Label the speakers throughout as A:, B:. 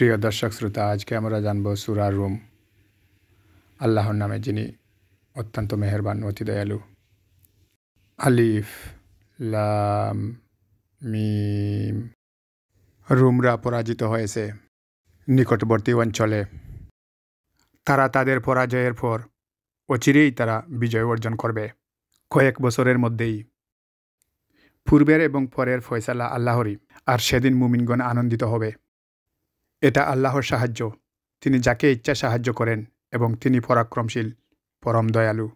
A: প্রিয় দর্শক শ্রোতা, আজকে আমরা জানব সূরা রুম। আল্লাহর নামে যিনি অত্যন্ত মেহেরবান, অতি দয়ালু। আলিফ লাম মিম। রুমরা পরাজিত হয়েছে নিকটবর্তী অঞ্চলে। তারা তাদের পরাজয়ের পর অচিরেই তারা বিজয় অর্জন করবে, কয়েক বছরের মধ্যেই। পূর্বের এবং পরের ফয়সালা আল্লাহরই, আর সেদিন মুমিনগণ আনন্দিত হবে। এটা আল্লাহর সাহায্য, তিনি যাকে ইচ্ছা সাহায্য করেন এবং তিনি পরাক্রমশীল, পরম দয়ালু।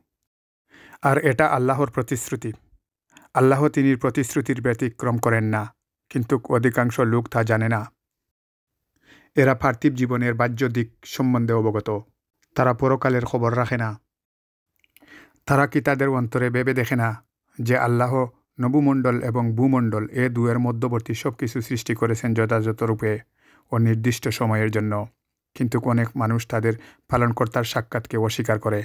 A: আর এটা আল্লাহর প্রতিশ্রুতি। আল্লাহ তিনি প্রতিশ্রুতির ব্যতিক্রম করেন না, কিন্তু অধিকাংশ লোক তা জানে না। এরা পার্থিব জীবনের বাহ্য দিক সম্বন্ধে অবগত, তারা পরকালের খবর রাখে না। তারা কি তাদের অন্তরে ভেবে দেখে না যে আল্লাহ নবুমণ্ডল এবং ভূমণ্ডল এ দুয়ের মধ্যবর্তী সব কিছু সৃষ্টি করেছেন যথাযথ রূপে ও নির্দিষ্ট সময়ের জন্য, কিন্তু অনেক মানুষ তাদের পালনকর্তার সাক্ষাৎকে অস্বীকার করে।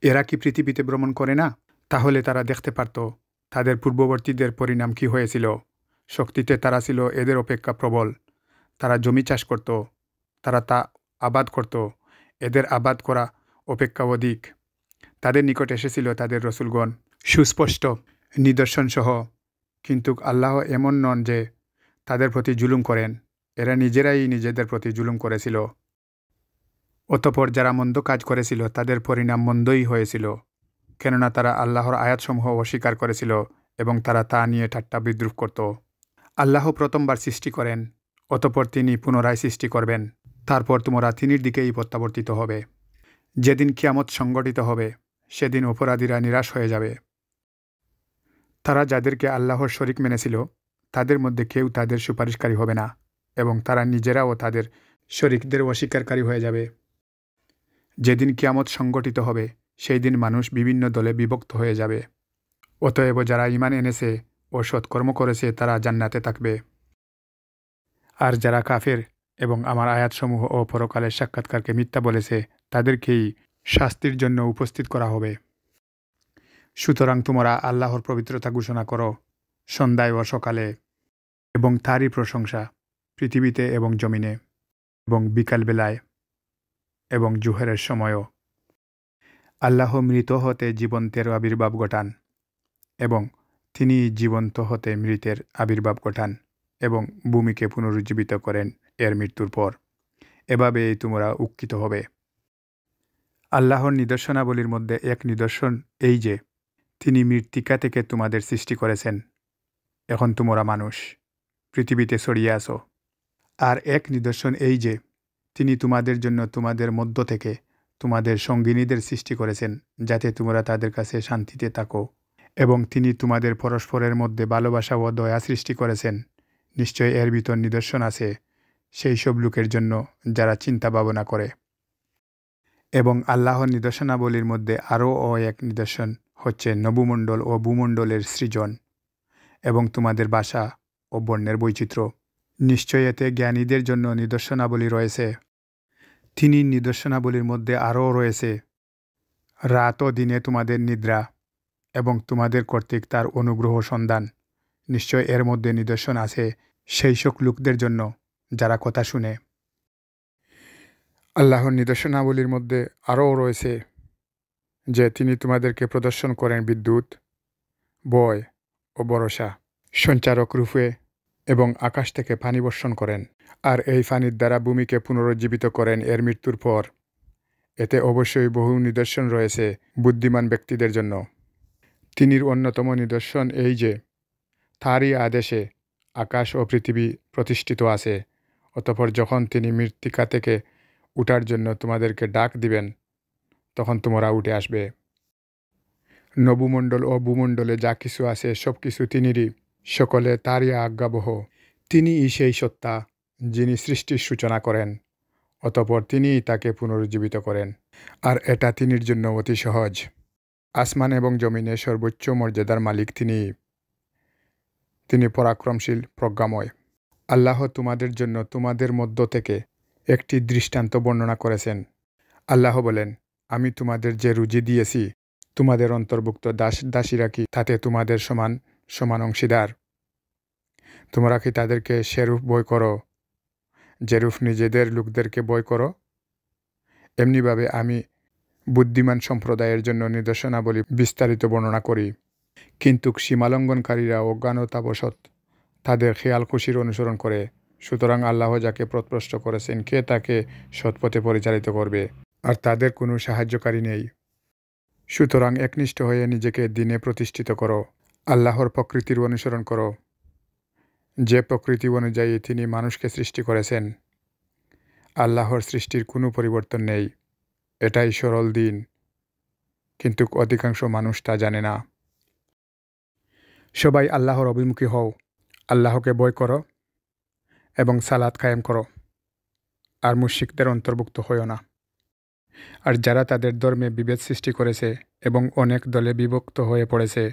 A: এরা কি পৃথিবীতে ভ্রমণ করে না? তাহলে তারা দেখতে পারত তাদের পূর্ববর্তীদের পরিণাম কি হয়েছিল। শক্তিতে তারা ছিল এদের অপেক্ষা প্রবল। তারা জমি চাষ করত, তারা তা আবাদ করত, এদের আবাদ করা অপেক্ষা অধিক। তাদের নিকট এসেছিল তাদের রসুলগণ সুস্পষ্ট নিদর্শনসহ, কিন্তু আল্লাহ এমন নন যে তাদের প্রতি জুলুম করেন। এরা নিজেরাই নিজেদের প্রতি জুলুম করেছিল। অতঃপর যারা মন্দ কাজ করেছিল তাদের পরিণাম মন্দই হয়েছিল, কেননা তারা আল্লাহর আয়াতসমূহ অস্বীকার করেছিল এবং তারা তা নিয়ে ঠাট্টা বিদ্রুপ করত। আল্লাহ প্রথমবার সৃষ্টি করেন, অতঃপর তিনি পুনরায় সৃষ্টি করবেন। তারপর তোমরা তিনির দিকেই প্রত্যাবর্তিত হবে। যেদিন কিয়ামত সংগঠিত হবে, সেদিন অপরাধীরা নিরাশ হয়ে যাবে। তারা যাদেরকে আল্লাহর শরিক মেনেছিল তাদের মধ্যে কেউ তাদের সুপারিশকারী হবে না, এবং তারা নিজেরাও তাদের শরিকদের অস্বীকারী হয়ে যাবে। যেদিন কিয়ামত সংগঠিত হবে, সেই দিন মানুষ বিভিন্ন দলে বিভক্ত হয়ে যাবে। অতএব যারা ঈমান এনেছে ও সৎকর্ম করেছে তারা জান্নাতে থাকবে, আর যারা কাফের এবং আমার আয়াতসমূহ ও পরকালের সাক্ষাৎকারকে মিথ্যা বলেছে তাদেরকেই শাস্তির জন্য উপস্থিত করা হবে। সুতরাং তোমরা আল্লাহর পবিত্রতা ঘোষণা করো সন্ধ্যায় ও সকালে, এবং তারই প্রশংসা পৃথিবীতে এবং জমিনে, এবং বিকালবেলায় এবং জোহরের সময়ও। আল্লাহ মৃত হতে জীবন্তের আবির্ভাব ঘটান, এবং তিনি জীবন্ত হতে মৃতের আবির্ভাব ঘটান, এবং ভূমিকে পুনরুজ্জীবিত করেন এর মৃত্যুর পর। এভাবেই তোমরা উৎক্ষিত হবে। আল্লাহর নিদর্শনাবলীর মধ্যে এক নিদর্শন এই যে তিনি মৃত্তিকা থেকে তোমাদের সৃষ্টি করেছেন। এখন তোমরা মানুষ, পৃথিবীতে ছড়িয়ে আসো। আর এক নিদর্শন এই যে তিনি তোমাদের জন্য তোমাদের মধ্য থেকে তোমাদের সঙ্গিনীদের সৃষ্টি করেছেন, যাতে তোমরা তাদের কাছে শান্তিতে থাকো, এবং তিনি তোমাদের পরস্পরের মধ্যে ভালোবাসা ও দয়া সৃষ্টি করেছেন। নিশ্চয় এর ভিতর নিদর্শন আছে সেই সব লোকের জন্য যারা চিন্তা ভাবনা করে। এবং আল্লাহর নিদর্শনাবলীর মধ্যে আরও এক নিদর্শন হচ্ছে নবুমণ্ডল ও ভূমণ্ডলের সৃজন, এবং তোমাদের ভাষা ও বর্ণের বৈচিত্র্য। নিশ্চয় এতে জ্ঞানীদের জন্য নিদর্শনাবলী রয়েছে। তিনি নিদর্শনাবলীর মধ্যে আরও রয়েছে রাত ও দিনে তোমাদের নিদ্রা, এবং তোমাদের কর্তৃক তার অনুগ্রহ সন্ধান। নিশ্চয় এর মধ্যে নিদর্শন আছে সেই সব লোকদের জন্য যারা কথা শুনে। আল্লাহর নিদর্শনাবলীর মধ্যে আরও রয়েছে যে তিনি তোমাদেরকে প্রদর্শন করেন বিদ্যুৎ, ভয় ও ভরসা, সঞ্চারক রূপে, এবং আকাশ থেকে পানি বর্ষণ করেন, আর এই পানির দ্বারা ভূমিকে পুনরুজ্জীবিত করেন এর মৃত্যুর পর। এতে অবশ্যই বহু নিদর্শন রয়েছে বুদ্ধিমান ব্যক্তিদের জন্য। তিনির অন্যতম নিদর্শন এই যে তারই আদেশে আকাশ ও পৃথিবী প্রতিষ্ঠিত আছে। অতঃপর যখন তিনি মৃত্তিকা থেকে উঠার জন্য তোমাদেরকে ডাক দিবেন, তখন তোমরা উঠে আসবে। নবুমণ্ডল ও ভূমণ্ডলে যা কিছু আছে সব কিছু তিনিরই, সকলে তারই আজ্ঞাবহ। তিনিই সেই সত্তা যিনি সৃষ্টির সূচনা করেন, অতঃপর তিনিই তাকে পুনরুজ্জীবিত করেন, আর এটা তিনির জন্য অতি সহজ। আসমান এবং জমিনে সর্বোচ্চ মর্যাদার মালিক তিনি পরাক্রমশীল, প্রজ্ঞাময়। আল্লাহ তোমাদের জন্য তোমাদের মধ্য থেকে একটি দৃষ্টান্ত বর্ণনা করেছেন। আল্লাহ বলেন, আমি তোমাদের যে রুজি দিয়েছি তোমাদের অন্তর্ভুক্ত দাসীরা কি তাতে তোমাদের সমান অংশীদার? তোমরা কি তাদেরকে সেরূপ ভয় করো যেরূপ নিজেদের লোকদেরকে ভয় করো, এমনিভাবে আমি বুদ্ধিমান সম্প্রদায়ের জন্য নিদর্শনাবলী বিস্তারিত বর্ণনা করি। কিন্তু সীমালঙ্ঘনকারীরা অজ্ঞানতাবশত তাদের খেয়াল খুশির অনুসরণ করে। সুতরাং আল্লাহ যাকে পথভ্রষ্ট করেছেন, কে তাকে সৎপথে পরিচালিত করবে? আর তাদের কোনো সাহায্যকারী নেই। সুতরাং একনিষ্ঠ হয়ে নিজেকে দিনে প্রতিষ্ঠিত করো, আল্লাহর প্রকৃতির অনুসরণ করো, যে প্রকৃতি অনুযায়ী তিনি মানুষকে সৃষ্টি করেছেন। আল্লাহর সৃষ্টির কোনো পরিবর্তন নেই, এটাই সরল দিন, কিন্তু অধিকাংশ মানুষ তা জানে না। সবাই আল্লাহর অভিমুখী হও, আল্লাহকে ভয় করো এবং সালাত কায়েম করো, আর মুশরিকদের অন্তর্ভুক্ত হইও না। আর যারা তাদের ধর্মে বিভেদ সৃষ্টি করেছে এবং অনেক দলে বিভক্ত হয়ে পড়েছে,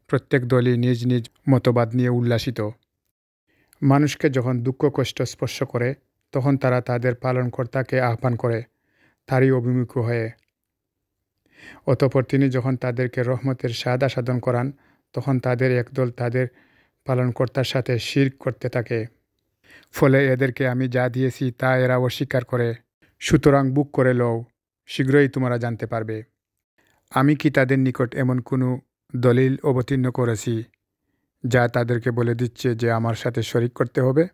A: প্রত্যেক দলই নিজ নিজ মতবাদ নিয়ে উল্লাসিত। মানুষকে যখন দুঃখ কষ্ট স্পর্শ করে, তখন তারা তাদের পালনকর্তাকে আহ্বান করে তারই অভিমুখী হয়ে। অতঃপর তিনি যখন তাদেরকে রহমতের স্বাদ আস্বাদন করান, তখন তাদের একদল তাদের পালনকর্তার সাথে শিরক করতে থাকে। ফলে এদেরকে আমি যা দিয়েছি তা এরা অস্বীকার করে। সুতরাং বুক করে লও, শীঘ্রই তোমরা জানতে পারবে। আমি কি তাদের নিকট এমন কোনো দলিল অবতীর্ণ করেছি যা তাদেরকে বলে দিচ্ছে যে আমার সাথে শরিক করতে হবে?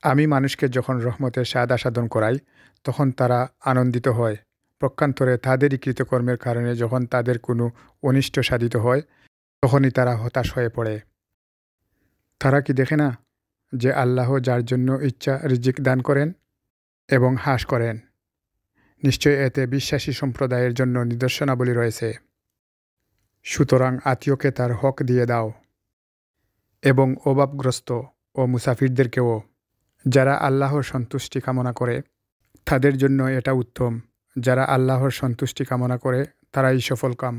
A: আমি মানুষকে যখন রহমতের স্বাদ আস্বাদন করাই, তখন তারা আনন্দিত হয়। পক্ষান্তরে তাদেরই কৃতকর্মের কারণে যখন তাদের কোনো অনিষ্ট সাধিত হয়, তখনই তারা হতাশ হয়ে পড়ে। তারা কি দেখে না যে আল্লাহ যার জন্য ইচ্ছা রিজিক দান করেন এবং হ্রাস করেন? নিশ্চয় এতে বিশ্বাসী সম্প্রদায়ের জন্য নিদর্শনাবলী রয়েছে। সুতরাং আত্মীয়কে তার হক দিয়ে দাও এবং অভাবগ্রস্ত ও মুসাফিরদেরকেও। যারা আল্লাহর সন্তুষ্টি কামনা করে তাদের জন্য এটা উত্তম। যারা আল্লাহর সন্তুষ্টি কামনা করে তারাই সফলকাম।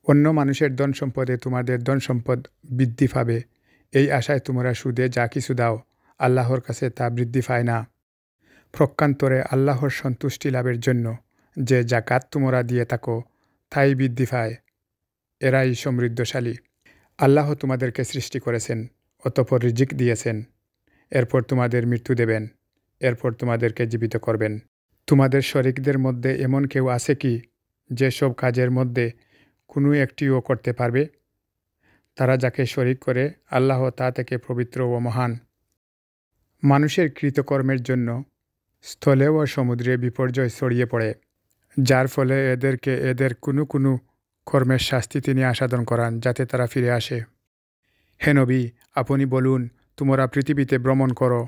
A: অন্য মানুষের ধন সম্পদে তোমাদের ধন সম্পদ বৃদ্ধি পাবে, এই আশায় তোমরা সুদে যা কিছু দাও, আল্লাহর কাছে তা বৃদ্ধি পায় না। প্রকান্তরে আল্লাহর সন্তুষ্টি লাভের জন্য যে জাকাত তোমরা দিয়ে থাকো, তাই বৃদ্ধি পায়। এরাই সমৃদ্ধশালী। আল্লাহ তোমাদেরকে সৃষ্টি করেছেন, অতঃপর রিজিক দিয়েছেন, এরপর তোমাদের মৃত্যু দেবেন, এরপর তোমাদেরকে জীবিত করবেন। তোমাদের শরিকদের মধ্যে এমন কেউ আছে কি যে সব কাজের মধ্যে কোনো একটিও করতে পারবে? তারা যাকে শরিক করে, আল্লাহ তা থেকে পবিত্র ও মহান। মানুষের কৃতকর্মের জন্য স্থলে ও সমুদ্রে বিপর্যয় ছড়িয়ে পড়ে, যার ফলে এদেরকে এদের কোনো কোনো কর্মের শাস্তি তিনি আস্বাদন করান, যাতে তারা ফিরে আসে। হে নবী, আপনি বলুন, তোমরা পৃথিবীতে ভ্রমণ করো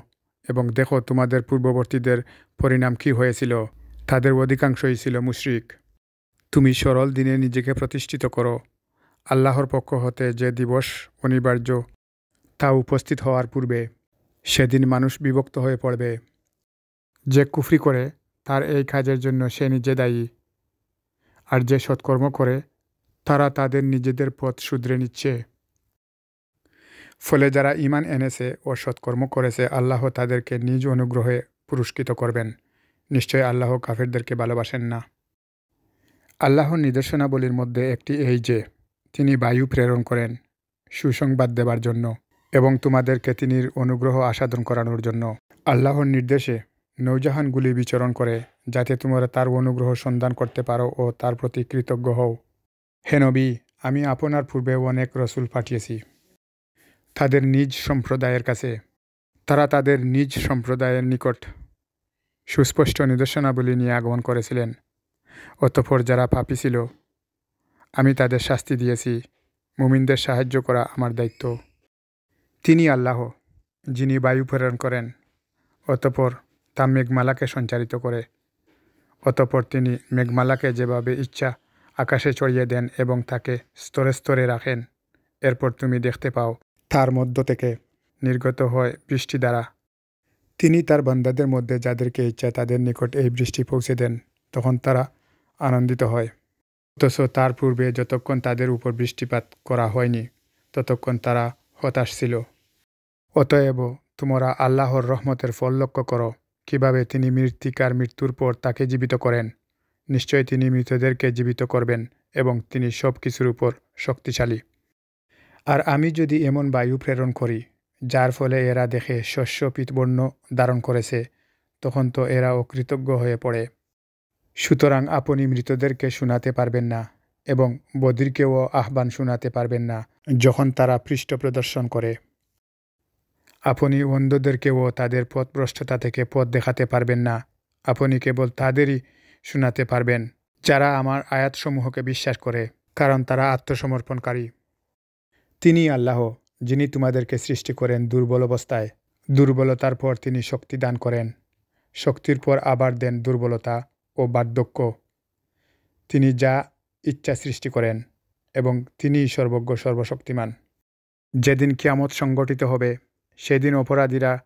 A: এবং দেখো তোমাদের পূর্ববর্তীদের পরিণাম কী হয়েছিল। তাদের অধিকাংশই ছিল মুশরিক। তুমি সরল দিনে নিজেকে প্রতিষ্ঠিত করো। আল্লাহর পক্ষ হতে যে দিবস অনিবার্য তা উপস্থিত হওয়ার পূর্বে সেদিন মানুষ বিভক্ত হয়ে পড়বে। যে কুফরি করে তার এই কাজের জন্য সে নিজে দায়ী, আর যে সৎকর্ম করে তারা তাদের নিজেদের পথ শুধরে নিচ্ছে। ফলে যারা ঈমান এনেছে ও সৎকর্ম করেছে, আল্লাহ তাদেরকে নিজ অনুগ্রহে পুরস্কৃত করবেন। নিশ্চয় আল্লাহ কাফেরদেরকে ভালোবাসেন না। আল্লাহর নিদর্শনাবলীর মধ্যে একটি এই যে তিনি বায়ু প্রেরণ করেন সুসংবাদ দেবার জন্য এবং তোমাদেরকে তিনি অনুগ্রহ আস্বাদন করানোর জন্য। আল্লাহর নির্দেশে নৌজাহানগুলি বিচরণ করে, যাতে তোমরা তার অনুগ্রহ সন্ধান করতে পারো ও তার প্রতি কৃতজ্ঞ হও। হে নবী, আমি আপনার পূর্বে অনেক রসুল পাঠিয়েছি তাদের নিজ সম্প্রদায়ের কাছে। তারা তাদের নিজ সম্প্রদায়ের নিকট সুস্পষ্ট নিদর্শনাবলী নিয়ে আগমন করেছিলেন। অতঃপর যারা পাপী ছিল, আমি তাদের শাস্তি দিয়েছি। মুমিনদের সাহায্য করা আমার দায়িত্ব। তিনি আল্লাহ, যিনি বায়ু প্রেরণ করেন, অতঃপর তা মেঘমালাকে সঞ্চারিত করে। অতঃপর তিনি মেঘমালাকে যেভাবে ইচ্ছা আকাশে ছড়িয়ে দেন এবং তাকে স্তরে স্তরে রাখেন। এরপর তুমি দেখতে পাও তার মধ্য থেকে নির্গত হয় বৃষ্টি দ্বারা। তিনি তার বান্দাদের মধ্যে যাদেরকে ইচ্ছা তাদের নিকট এই বৃষ্টি পৌঁছে দেন, তখন তারা আনন্দিত হয়। অথচ তার পূর্বে যতক্ষণ তাদের উপর বৃষ্টিপাত করা হয়নি, ততক্ষণ তারা হতাশ ছিল। অতএব তোমরা আল্লাহর রহমতের ফল লক্ষ্য করো, কিভাবে তিনি মৃত্তিকার মৃত্যুর পর তাকে জীবিত করেন। নিশ্চয় তিনি মৃতদেরকে জীবিত করবেন এবং তিনি সব কিছুর উপর শক্তিশালী। আর আমি যদি এমন বায়ু প্রেরণ করি যার ফলে এরা দেখে শস্য পীতবর্ণ ধারণ করেছে, তখন তো এরা অকৃতজ্ঞ হয়ে পড়ে। সুতরাং আপনি মৃতদেরকে শোনাতে পারবেন না এবং বধিরকেও আহ্বান শোনাতে পারবেন না যখন তারা পৃষ্ঠ প্রদর্শন করে। আপনি অন্ধদেরকেও তাদের পথভ্রষ্টতা থেকে পথ দেখাতে পারবেন না। আপনি কেবল তাদেরই শোনাতে পারবেন যারা আমার আয়াতসমূহকে বিশ্বাস করে, কারণ তারা আত্মসমর্পণকারী। তিনি আল্লাহ, যিনি তোমাদেরকে সৃষ্টি করেন দুর্বল অবস্থায়। দুর্বলতার পর তিনি শক্তি দান করেন। শক্তির পর আবার দেন দুর্বলতা ও বার্ধক্য। তিনি যা ইচ্ছা সৃষ্টি করেন এবং তিনিই সর্বজ্ঞ সর্বশক্তিমান। যেদিন কিয়ামত সংগঠিত হবে, সেদিন অপরাধীরা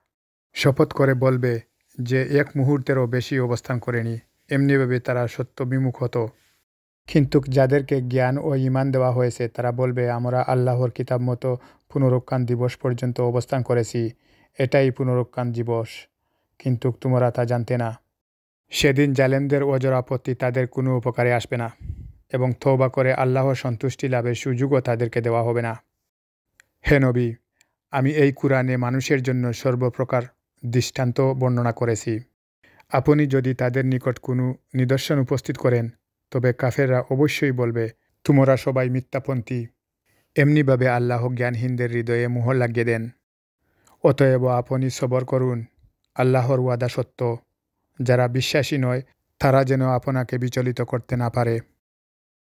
A: শপথ করে বলবে যে এক মুহূর্তেরও বেশি অবস্থান করেনি। এমনিভাবে তারা সত্য বিমুখ হতো। কিন্তু যাদেরকে জ্ঞান ও ঈমান দেওয়া হয়েছে তারা বলবে, আমরা আল্লাহর কিতাব মতো পুনরুত্থান দিবস পর্যন্ত অবস্থান করেছি। এটাই পুনরুত্থান দিবস, কিন্তু তোমরা তা জানতে না। সেদিন জালেমদের ওজর আপত্তি তাদের কোনো উপকারে আসবে না এবং তওবা করে আল্লাহর সন্তুষ্টি লাভের সুযোগও তাদেরকে দেওয়া হবে না। হে নবী, আমি এই কুরআনে মানুষের জন্য সর্বপ্রকার দৃষ্টান্ত বর্ণনা করেছি। আপনি যদি তাদের নিকট কোনো নিদর্শন উপস্থিত করেন, তবে কাফেররা অবশ্যই বলবে, তোমরা সবাই মিথ্যাপন্থী। এমনিভাবে আল্লাহ জ্ঞানহীনদের হৃদয়ে মোহর লাগিয়ে দেন। অতএব আপনি সবর করুন। আল্লাহর ওয়াদা সত্য। যারা বিশ্বাসী নয় তারা যেন আপনাকে বিচলিত করতে না পারে।